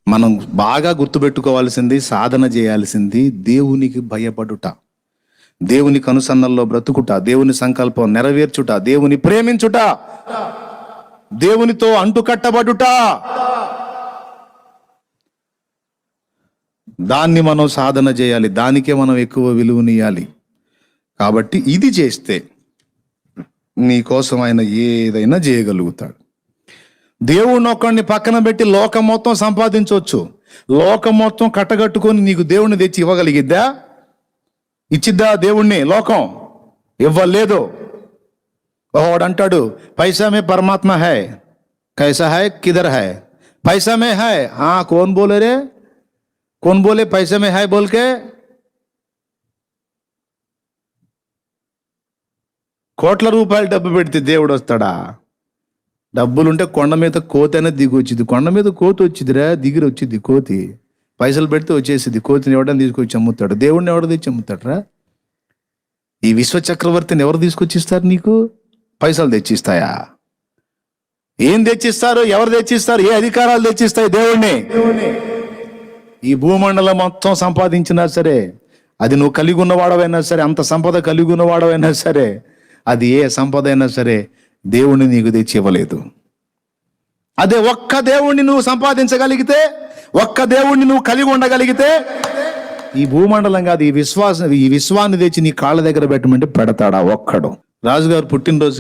మనం బాగా గుర్తుపెట్టుకోవాల్సింది, సాధన చేయాల్సింది దేవునికి భయపడుట, దేవునికి అనుసన్నల్లో బ్రతుకుట, దేవుని సంకల్పం నెరవేర్చుట, దేవుని ప్రేమించుట, దేవునితో అంటుకట్టబడుట. దాన్ని మనం సాధన చేయాలి, దానికే మనం ఎక్కువ విలువనియాలి. కాబట్టి ఇది చేస్తే నీ కోసం ఆయన ఏదైనా చేయగలుగుతాడు. దేవుడిని ఒక్కడిని పక్కన పెట్టి లోకం మొత్తం సంపాదించవచ్చు. లోకం మొత్తం కట్టగట్టుకొని నీకు దేవుణ్ణి తెచ్చి ఇవ్వగలిగిద్దా? ఇచ్చిద్దా దేవుణ్ణి? లోకం ఇవ్వలేదు. వాడు అంటాడు, पैसा में परमात्मा है, कैसा है, किधर है? पैसा में है. हाँ, कौन बोले रे? कौन बोले पैसा में है बोल के? కోట్ల రూపాయలు డబ్బు పెడితే దేవుడు వస్తాడా? డబ్బులుంటే కొండ మీద కోతి అనేది దిగి వచ్చింది. కొండ మీద కోతి వచ్చిందిరా, దిగిరి వచ్చింది కోతి. పైసలు పెడితే వచ్చేసింది. కోతిని ఎవడని తీసుకొచ్చి అమ్ముతాడు? దేవుడిని ఎవడ తెచ్చి అమ్ముతాడరా? ఈ విశ్వచక్రవర్తిని ఎవరు తీసుకొచ్చి ఇస్తారు నీకు? పైసలు తెచ్చిస్తాయా? ఏం తెచ్చిస్తారు? ఎవరు తెచ్చిస్తారు? ఏ అధికారాలు తెచ్చిస్తాయి దేవుణ్ణి? ఈ భూమండలం మొత్తం సంపాదించినా సరే, అది నువ్వు కలిగి ఉన్నవాడవైనా సరే, అంత సంపద కలిగి ఉన్నవాడవైనా సరే, అది ఏ సంపద అయినా సరే దేవుణ్ణి నీకు తెచ్చి ఇవ్వలేదు. అదే ఒక్క దేవుణ్ణి నువ్వు సంపాదించగలిగితే, ఒక్క దేవుణ్ణి నువ్వు కలిగి ఉండగలిగితే, ఈ భూమండలం కాదు, ఈ విశ్వాన్ని తెచ్చి నీ కాళ్ళ దగ్గర పెట్టమంటే పెడతాడా ఒక్కడు? రాజుగారు పుట్టినరోజు